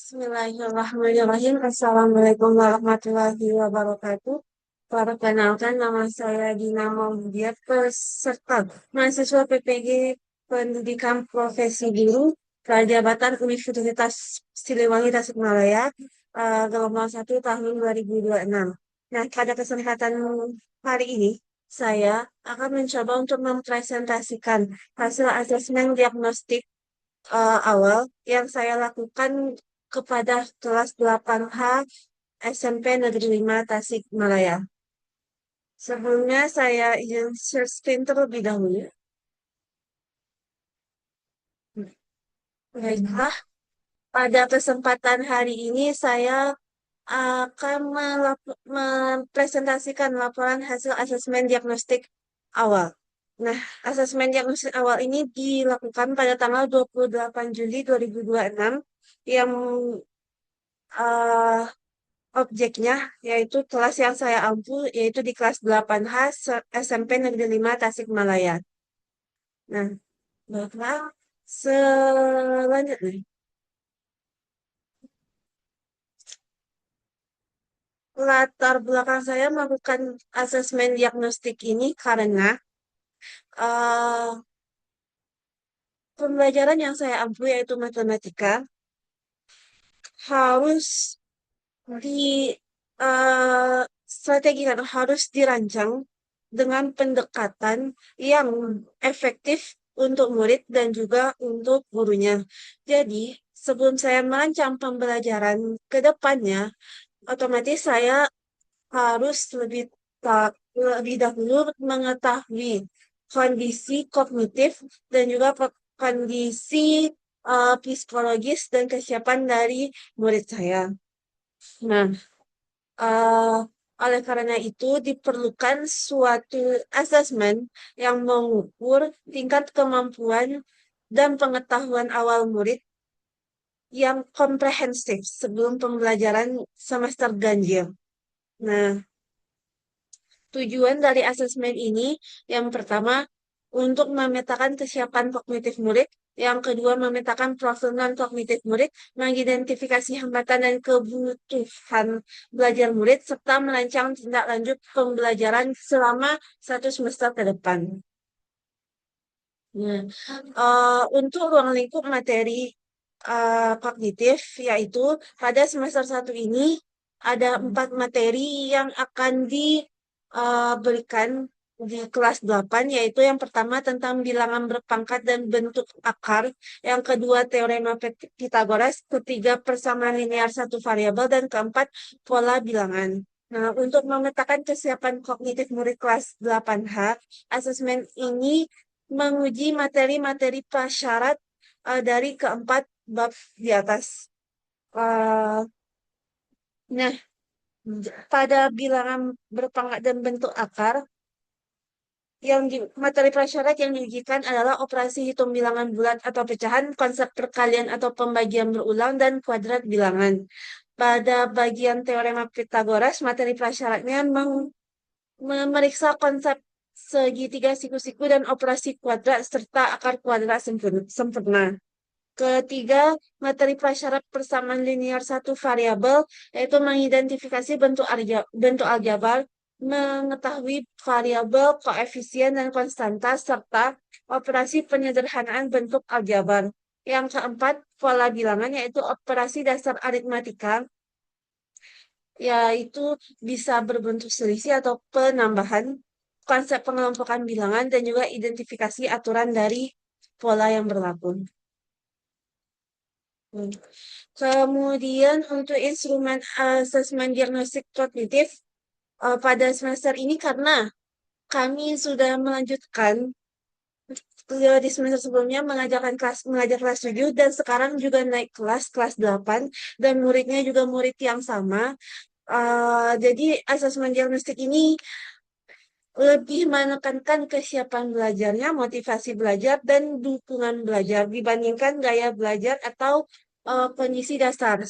Bismillahirrahmanirrahim. Assalamualaikum warahmatullahi wabarakatuh. Perkenalkan nama saya Dina Maulidia, peserta mahasiswa PPG Pendidikan Profesi Guru Prajabatan Universitas Siliwangi Tasikmalaya, gelombang 1 tahun 2026. Nah, pada kesempatan hari ini, saya akan mencoba untuk mempresentasikan hasil asesmen diagnostik awal yang saya lakukan kepada kelas 8H SMP Negeri 5 Tasikmalaya. Sebelumnya saya ingin share screen terlebih dahulu. Baiklah, pada kesempatan hari ini saya akan mempresentasikan laporan hasil asesmen diagnostik awal. Nah, asesmen diagnostik awal ini dilakukan pada tanggal 28 Juli 2026 yang eh, objeknya yaitu kelas yang saya ampu yaitu di kelas 8H SMP Negeri 5 Tasikmalaya. Nah, baiklah selanjutnya. Latar belakang saya melakukan asesmen diagnostik ini karena eh, pembelajaran yang saya ampu yaitu matematika harus di eh, strategi kan harus dirancang dengan pendekatan yang efektif untuk murid dan juga untuk gurunya. Jadi, sebelum saya merancang pembelajaran ke depannya, otomatis saya harus lebih dahulu mengetahui kondisi kognitif dan juga kondisi psikologis dan kesiapan dari murid saya. Nah, eh, oleh karena itu diperlukan suatu asesmen yang mengukur tingkat kemampuan dan pengetahuan awal murid yang komprehensif sebelum pembelajaran semester ganjil. Nah, tujuan dari asesmen ini yang pertama untuk memetakan kesiapan kognitif murid, yang kedua memetakan profil non-kognitif murid, mengidentifikasi hambatan dan kebutuhan belajar murid, serta merancang tindak lanjut pembelajaran selama 1 semester ke depan. Nah, untuk ruang lingkup materi kognitif, yaitu pada semester 1 ini ada 4 materi yang akan diberikan di kelas 8, yaitu yang pertama tentang bilangan berpangkat dan bentuk akar, yang kedua teorema Pitagoras, ketiga persamaan linear satu variabel, dan keempat pola bilangan. Nah, untuk memetakan kesiapan kognitif murid kelas 8H, asesmen ini menguji materi-materi prasyarat dari keempat bab di atas. Eh, nah, pada bilangan berpangkat dan bentuk akar, materi prasyarat yang diujikan adalah operasi hitung bilangan bulat atau pecahan, konsep perkalian atau pembagian berulang, dan kuadrat bilangan. Pada bagian teorema Pitagoras, materi prasyaratnya memeriksa konsep segitiga siku-siku dan operasi kuadrat serta akar kuadrat sempurna. Ketiga, materi prasyarat persamaan linear satu variabel, yaitu mengidentifikasi bentuk aljabar, mengetahui variabel, koefisien, dan konstanta, serta operasi penyederhanaan bentuk aljabar. Yang keempat, pola bilangan, yaitu operasi dasar aritmatika, yaitu bisa berbentuk selisih atau penambahan, konsep pengelompokan bilangan, dan juga identifikasi aturan dari pola yang berlaku. Hmm. Kemudian untuk instrumen asesmen diagnostik kognitif pada semester ini karena kami sudah melanjutkan di semester sebelumnya mengajar kelas 7 dan sekarang juga naik kelas 8 dan muridnya juga murid yang sama. Jadi asesmen diagnostik ini lebih menekankan kesiapan belajarnya, motivasi belajar, dan dukungan belajar dibandingkan gaya belajar atau kondisi dasar.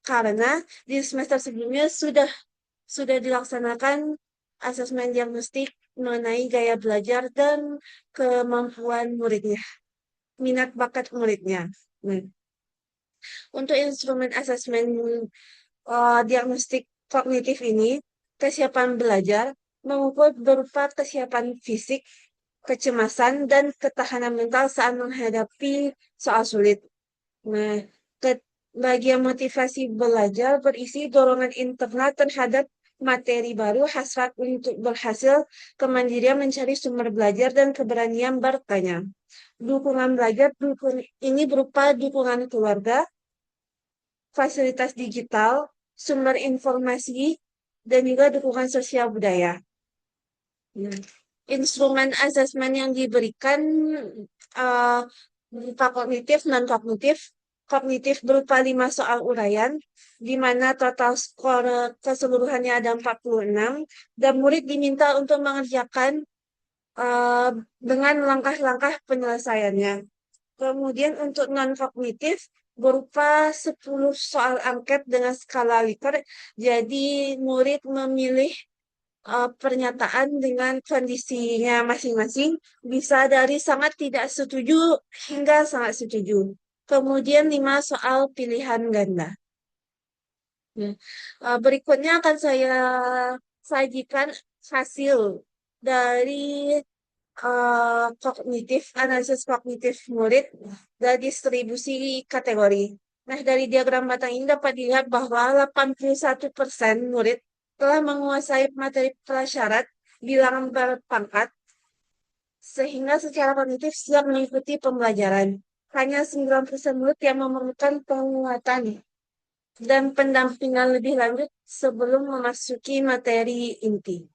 Karena di semester sebelumnya sudah dilaksanakan asesmen diagnostik mengenai gaya belajar dan kemampuan muridnya, minat bakat muridnya. Nah, Untuk instrumen asesmen diagnostik kognitif ini, kesiapan belajar mengukur berupa kesiapan fisik, kecemasan, dan ketahanan mental saat menghadapi soal sulit. Nah, bagian motivasi belajar berisi dorongan internal terhadap materi baru, hasrat untuk berhasil, kemandirian mencari sumber belajar, dan keberanian bertanya. Dukungan belajar ini berupa dukungan keluarga, fasilitas digital, sumber informasi, dan juga dukungan sosial budaya. Nah, instrumen asesmen yang diberikan uh, berupa kognitif, non-kognitif. Kognitif berupa 5 soal uraian, di mana total skor keseluruhannya ada 46, dan murid diminta untuk mengerjakan uh, dengan langkah-langkah penyelesaiannya. Kemudian untuk non-kognitif berupa 10 soal angket dengan skala Likert. Jadi murid memilih pernyataan dengan kondisinya masing-masing, bisa dari sangat tidak setuju hingga sangat setuju. Kemudian 5 soal pilihan ganda. Nah, berikutnya akan saya sajikan hasil dari kognitif, analisis kognitif murid dan distribusi kategori. Nah, dari diagram batang ini dapat dilihat bahwa 81% murid telah menguasai materi prasyarat bilangan berpangkat, sehingga secara kognitif siap mengikuti pembelajaran. Hanya 9% murid yang memerlukan penguatan dan pendampingan lebih lanjut sebelum memasuki materi inti.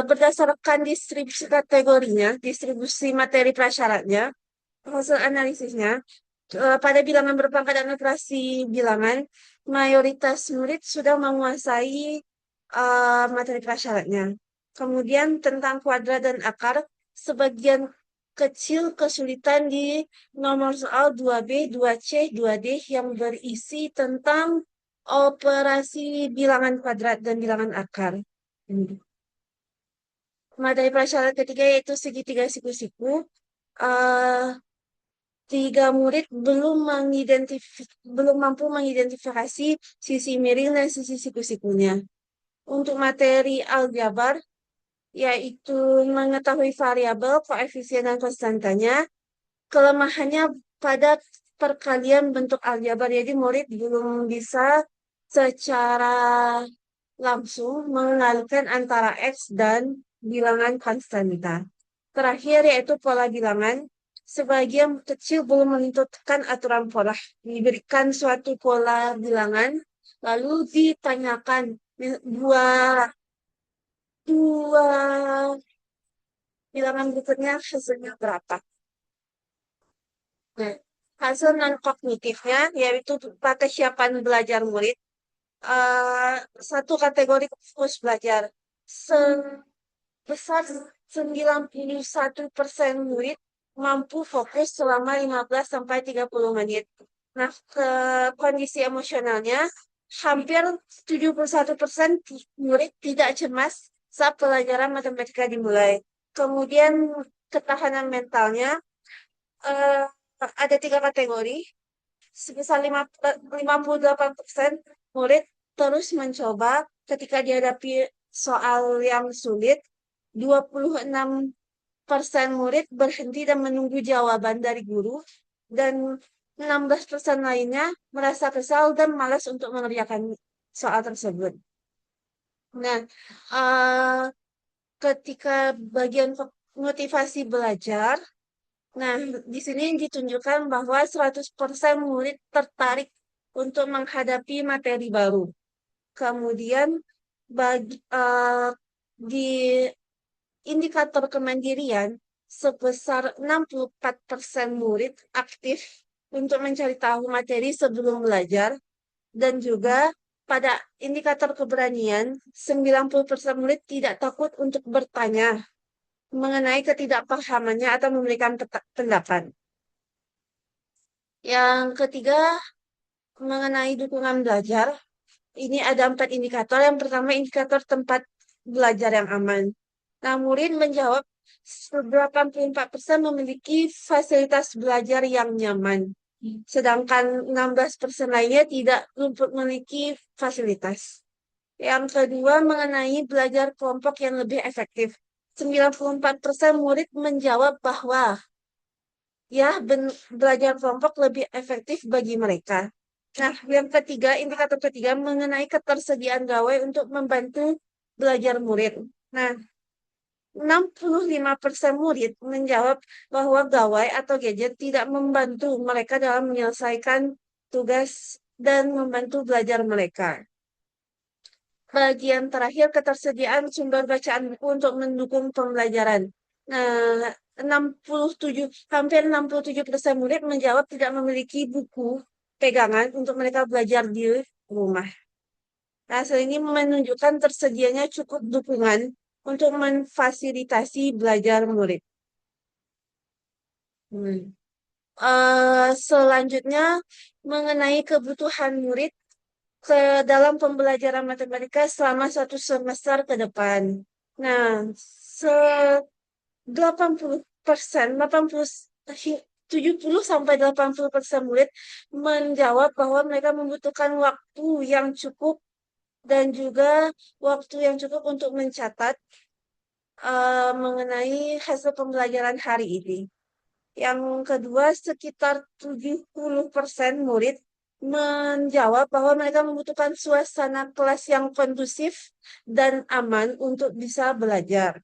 Berdasarkan distribusi kategorinya, distribusi materi prasyaratnya, hasil analisisnya, pada bilangan berpangkat dan operasi bilangan, mayoritas murid sudah menguasai materi prasyaratnya. Kemudian tentang kuadrat dan akar, sebagian kecil kesulitan di nomor soal 2B, 2C, 2D yang berisi tentang operasi bilangan kuadrat dan bilangan akar. Materi prasyarat ketiga yaitu segitiga siku-siku. Uh, 3 murid belum mampu mengidentifikasi sisi miring dan sisi siku-sikunya. Untuk materi aljabar, yaitu mengetahui variabel, koefisien, dan konstantanya, kelemahannya pada perkalian bentuk aljabar. Jadi murid belum bisa secara langsung mengenalkan antara X dan bilangan konstanta. Terakhir yaitu pola bilangan. Sebagian kecil belum menentukan aturan pola. Diberikan suatu pola bilangan, lalu ditanyakan dua, dua bilangan berikutnya hasilnya berapa. Nah, hasil non-kognitifnya yaitu kesiapan belajar murid. eh, Satu kategori fokus belajar. Sebesar 91% murid mampu fokus selama 15 sampai 30 menit. Nah, kondisi emosionalnya, hampir 71% murid tidak cemas saat pelajaran matematika dimulai. Kemudian ketahanan mentalnya, eh, ada 3 kategori. Sebesar 58% murid terus mencoba ketika dihadapi soal yang sulit. 26% murid berhenti dan menunggu jawaban dari guru, dan 16% lainnya merasa kesal dan malas untuk mengerjakan soal tersebut. Nah, eh, ketika bagian motivasi belajar, nah, di sini ditunjukkan bahwa 100% murid tertarik untuk menghadapi materi baru. Kemudian di indikator kemandirian, sebesar 64% murid aktif untuk mencari tahu materi sebelum belajar, dan juga pada indikator keberanian, 90% murid tidak takut untuk bertanya mengenai ketidakpahamannya atau memberikan pendapat. Yang ketiga, mengenai dukungan belajar, ini ada 4 indikator. Yang pertama, indikator tempat belajar yang aman. Nah, murid menjawab 84% memiliki fasilitas belajar yang nyaman. Sedangkan 16% lainnya tidak memiliki fasilitas. Yang kedua, mengenai belajar kelompok yang lebih efektif. 94% murid menjawab bahwa ya belajar kelompok lebih efektif bagi mereka. Nah, yang ketiga, indikator ketiga mengenai ketersediaan gawai untuk membantu belajar murid. Nah, 65% murid menjawab bahwa gawai atau gadget tidak membantu mereka dalam menyelesaikan tugas dan membantu belajar mereka. Bagian terakhir, ketersediaan sumber bacaan buku untuk mendukung pembelajaran. Nah, 67, hampir 67% murid menjawab tidak memiliki buku pegangan untuk mereka belajar di rumah. Hasil ini menunjukkan tersedianya cukup dukungan untuk memfasilitasi belajar murid. Hmm. Selanjutnya, mengenai kebutuhan murid ke dalam pembelajaran matematika selama satu semester ke depan. Nah, se 80%, 70 sampai 80% murid menjawab bahwa mereka membutuhkan waktu yang cukup dan juga waktu yang cukup untuk mencatat mengenai hasil pembelajaran hari ini. Yang kedua, sekitar 70% murid menjawab bahwa mereka membutuhkan suasana kelas yang kondusif dan aman untuk bisa belajar.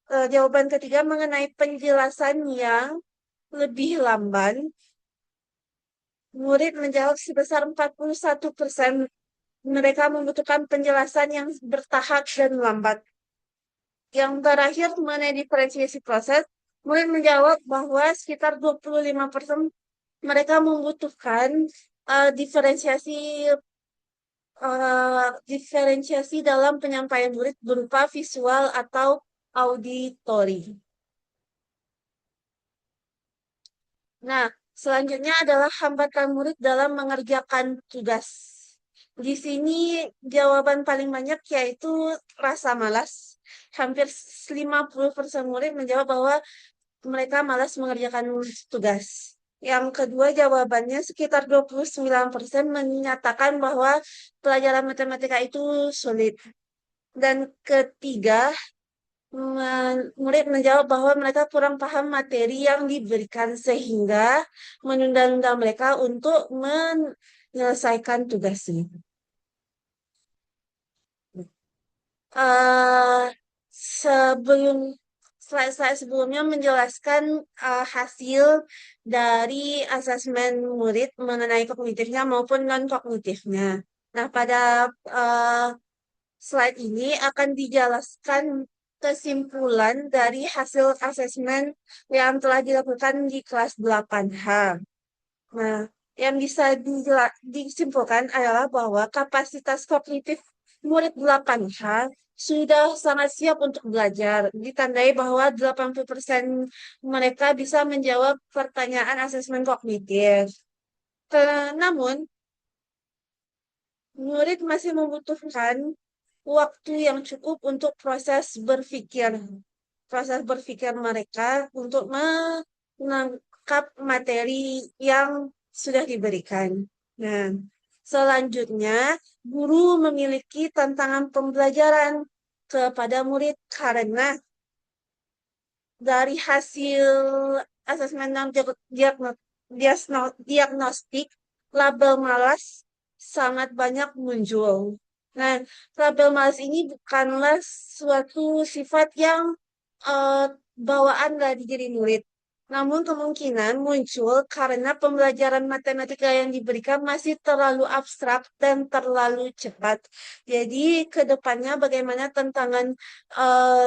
Jawaban ketiga mengenai penjelasan yang lebih lamban, murid menjawab sebesar 41% mereka membutuhkan penjelasan yang bertahap dan lambat. Yang terakhir mengenai diferensiasi proses, murid menjawab bahwa sekitar 25% mereka membutuhkan diferensiasi dalam penyampaian murid berupa visual atau auditori. Nah, selanjutnya adalah hambatan murid dalam mengerjakan tugas. Di sini jawaban paling banyak yaitu rasa malas. Hampir 50% murid menjawab bahwa mereka malas mengerjakan tugas. Yang kedua jawabannya sekitar 29% menyatakan bahwa pelajaran matematika itu sulit. Dan ketiga, murid menjawab bahwa mereka kurang paham materi yang diberikan sehingga menunda-nunda mereka untuk menyelesaikan tugasnya. Eh, sebelum slide sebelumnya menjelaskan hasil dari asesmen murid mengenai kognitifnya maupun non-kognitifnya. Nah, pada eh, slide ini akan dijelaskan kesimpulan dari hasil asesmen yang telah dilakukan di kelas 8H. Nah, yang bisa disimpulkan adalah bahwa kapasitas kognitif murid 8H sudah sangat siap untuk belajar. Ditandai bahwa 80% mereka bisa menjawab pertanyaan asesmen kognitif. Namun, murid masih membutuhkan waktu yang cukup untuk proses berpikir. Proses berpikir mereka untuk menangkap materi yang sudah diberikan. Nah, selanjutnya, guru memiliki tantangan pembelajaran kepada murid karena dari hasil asesmen dan diagnostik, label malas sangat banyak muncul. Nah, label malas ini bukanlah suatu sifat yang eh, bawaan dari diri murid. Namun kemungkinan muncul karena pembelajaran matematika yang diberikan masih terlalu abstrak dan terlalu cepat. Jadi, ke depannya bagaimana tantangan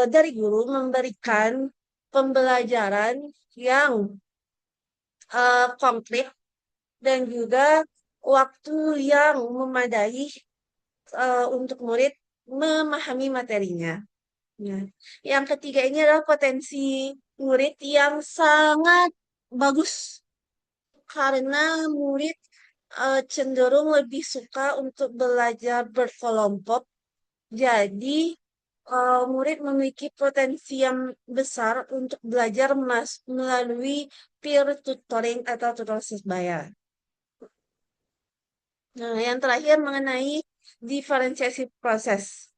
dari guru memberikan pembelajaran yang konkret dan juga waktu yang memadai untuk murid memahami materinya. Nah, yang ketiga ini adalah potensi murid yang sangat bagus karena murid cenderung lebih suka untuk belajar berkelompok. Jadi, murid memiliki potensi yang besar untuk belajar melalui peer tutoring atau tutor sebaya. Nah, yang terakhir mengenai diferensiasi proses.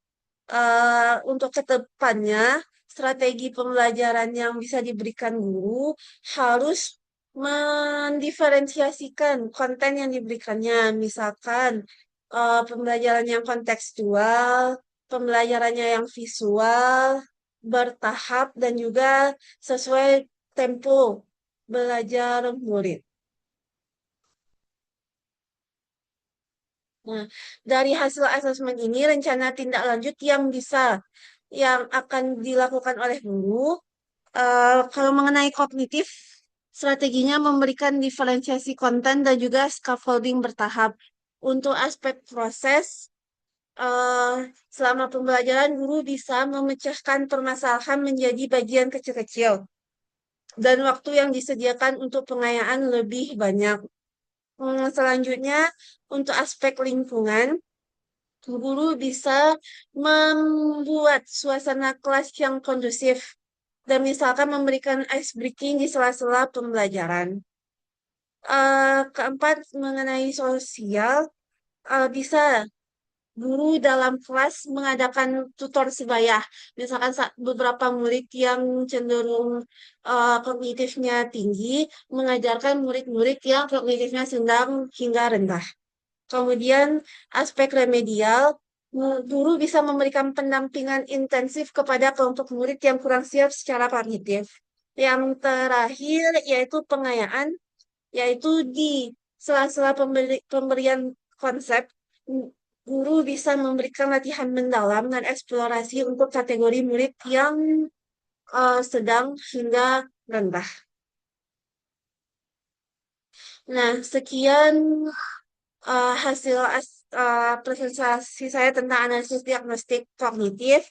Untuk ke depannya, strategi pembelajaran yang bisa diberikan guru harus mendiferensiasikan konten yang diberikannya. Misalkan pembelajaran yang kontekstual, pembelajarannya yang visual, bertahap, dan juga sesuai tempo belajar murid. Nah, dari hasil asesmen ini, rencana tindak lanjut yang akan dilakukan oleh guru, kalau mengenai kognitif, strateginya memberikan diferensiasi konten dan juga scaffolding bertahap. Untuk aspek proses, eh, selama pembelajaran, guru bisa memecahkan permasalahan menjadi bagian kecil-kecil dan waktu yang disediakan untuk pengayaan lebih banyak. Selanjutnya, untuk aspek lingkungan, guru bisa membuat suasana kelas yang kondusif dan misalkan memberikan ice breaking di sela-sela pembelajaran. Keempat, mengenai sosial, bisa guru dalam kelas mengadakan tutor sebaya. Misalkan beberapa murid yang cenderung kognitifnya tinggi, mengajarkan murid-murid yang kognitifnya sedang hingga rendah. Kemudian aspek remedial, guru bisa memberikan pendampingan intensif kepada kelompok murid yang kurang siap secara kognitif. Yang terakhir yaitu pengayaan, yaitu di sela-sela pemberian konsep, guru bisa memberikan latihan mendalam dan eksplorasi untuk kategori murid yang sedang hingga rendah. Nah, sekian hasil presentasi saya tentang analisis diagnostik kognitif.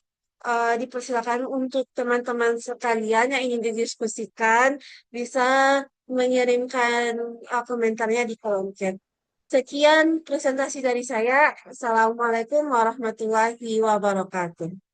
Dipersilakan untuk teman-teman sekalian yang ingin didiskusikan bisa mengirimkan komentarnya di kolom chat. Sekian presentasi dari saya. Assalamualaikum warahmatullahi wabarakatuh.